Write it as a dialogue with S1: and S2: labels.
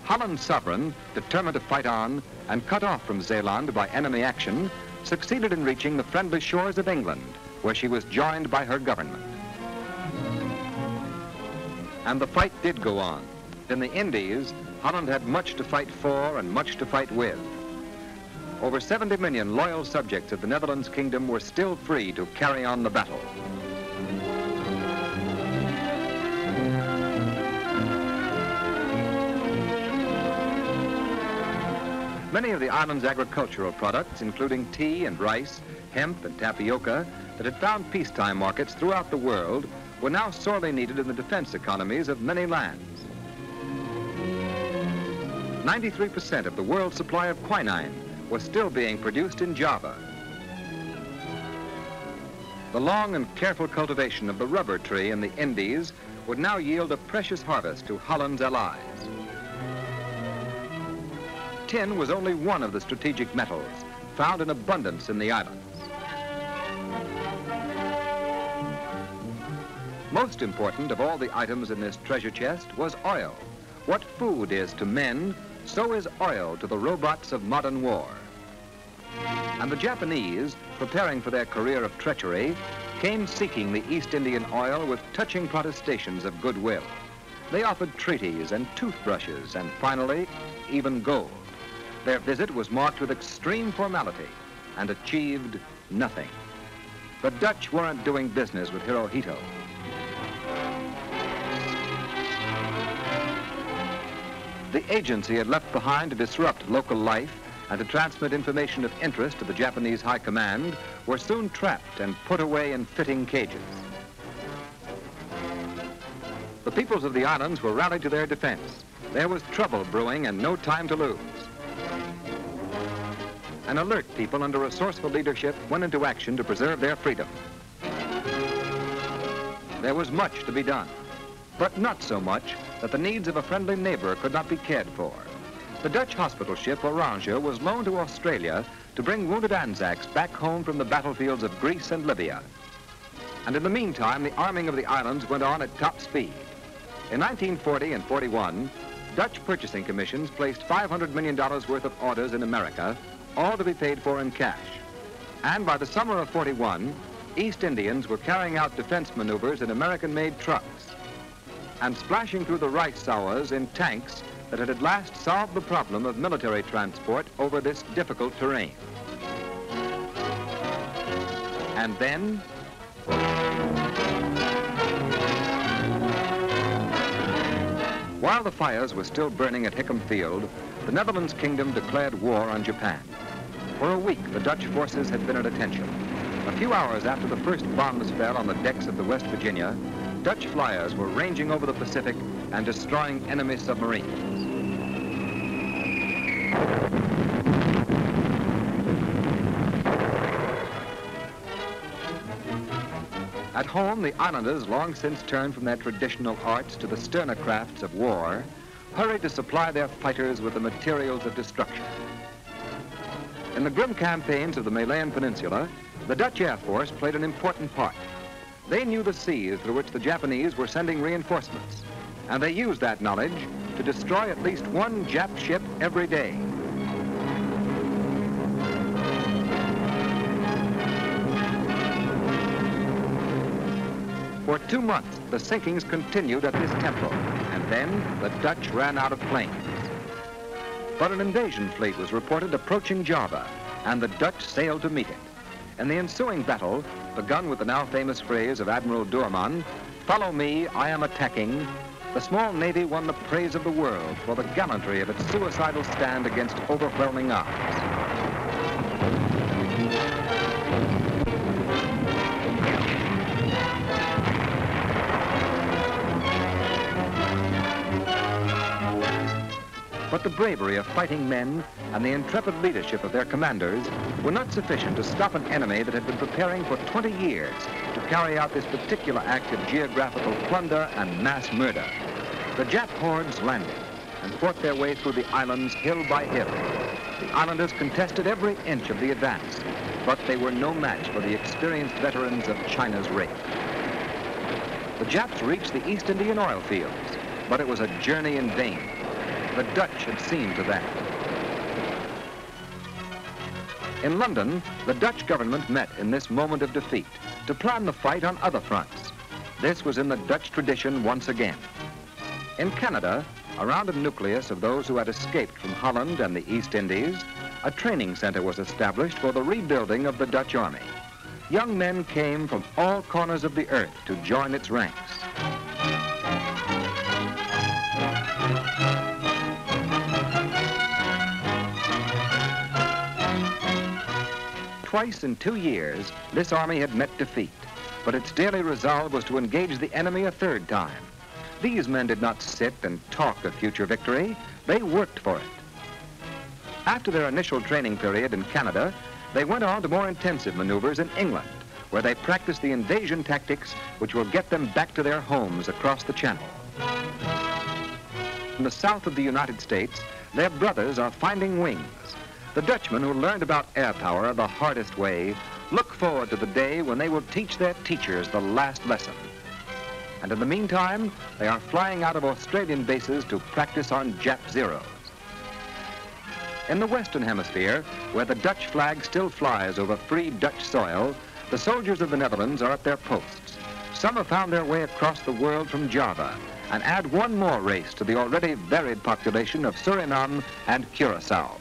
S1: Holland's sovereign, determined to fight on and cut off from Zeeland by enemy action, succeeded in reaching the friendly shores of England, where she was joined by her government. And the fight did go on. In the Indies, Holland had much to fight for and much to fight with. Over 70 million loyal subjects of the Netherlands Kingdom were still free to carry on the battle. Many of the island's agricultural products, including tea and rice, hemp and tapioca, that had found peacetime markets throughout the world, were now sorely needed in the defense economies of many lands. 93% of the world's supply of quinine was still being produced in Java. The long and careful cultivation of the rubber tree in the Indies would now yield a precious harvest to Holland's allies. Tin was only one of the strategic metals found in abundance in the islands. Most important of all the items in this treasure chest was oil. What food is to men, so is oil to the robots of modern war. And the Japanese, preparing for their career of treachery, came seeking the East Indian oil with touching protestations of goodwill. They offered treaties and toothbrushes and finally, even gold. Their visit was marked with extreme formality and achieved nothing. The Dutch weren't doing business with Hirohito. The agency had left behind to disrupt local life and to transmit information of interest to the Japanese High Command were soon trapped and put away in fitting cages. The peoples of the islands were rallied to their defense. There was trouble brewing and no time to lose. An alert people under resourceful leadership went into action to preserve their freedom. There was much to be done, but not so much that the needs of a friendly neighbor could not be cared for. The Dutch hospital ship Orange was loaned to Australia to bring wounded Anzacs back home from the battlefields of Greece and Libya. And in the meantime, the arming of the islands went on at top speed. In 1940 and 41, Dutch purchasing commissions placed $500 million worth of orders in America, all to be paid for in cash. And by the summer of 41, East Indians were carrying out defense maneuvers in American-made trucks and splashing through the rice sours in tanks that had at last solved the problem of military transport over this difficult terrain. And then, while the fires were still burning at Hickam Field, the Netherlands Kingdom declared war on Japan. For a week, the Dutch forces had been at attention. A few hours after the first bombs fell on the decks of the West Virginia, Dutch flyers were ranging over the Pacific and destroying enemy submarines. At home, the islanders, long since turned from their traditional arts to the sterner crafts of war, hurried to supply their fighters with the materials of destruction. In the grim campaigns of the Malayan Peninsula, the Dutch Air Force played an important part. They knew the seas through which the Japanese were sending reinforcements, and they used that knowledge to destroy at least one Jap ship every day. For 2 months, the sinkings continued at this tempo, and then the Dutch ran out of planes. But an invasion fleet was reported approaching Java, and the Dutch sailed to meet it. In the ensuing battle, begun with the now famous phrase of Admiral Doorman, "Follow me, I am attacking," the small navy won the praise of the world for the gallantry of its suicidal stand against overwhelming odds. But the bravery of fighting men and the intrepid leadership of their commanders were not sufficient to stop an enemy that had been preparing for 20 years to carry out this particular act of geographical plunder and mass murder. The Jap hordes landed and fought their way through the islands hill by hill. The islanders contested every inch of the advance, but they were no match for the experienced veterans of China's rape. The Japs reached the East Indian oil fields, but it was a journey in vain. the Dutch had seen to that. In London, the Dutch government met in this moment of defeat to plan the fight on other fronts. This was in the Dutch tradition once again. In Canada, around a nucleus of those who had escaped from Holland and the East Indies, a training center was established for the rebuilding of the Dutch army. Young men came from all corners of the earth to join its ranks. Twice in 2 years, this army had met defeat, but its daily resolve was to engage the enemy a third time. These men did not sit and talk of future victory, they worked for it. After their initial training period in Canada, they went on to more intensive maneuvers in England, where they practiced the invasion tactics which will get them back to their homes across the Channel. In the south of the United States, their brothers are finding wings. The Dutchmen who learned about air power the hardest way look forward to the day when they will teach their teachers the last lesson. And in the meantime, they are flying out of Australian bases to practice on Jap Zeros. In the Western Hemisphere, where the Dutch flag still flies over free Dutch soil, the soldiers of the Netherlands are at their posts. Some have found their way across the world from Java and add one more race to the already varied population of Suriname and Curacao.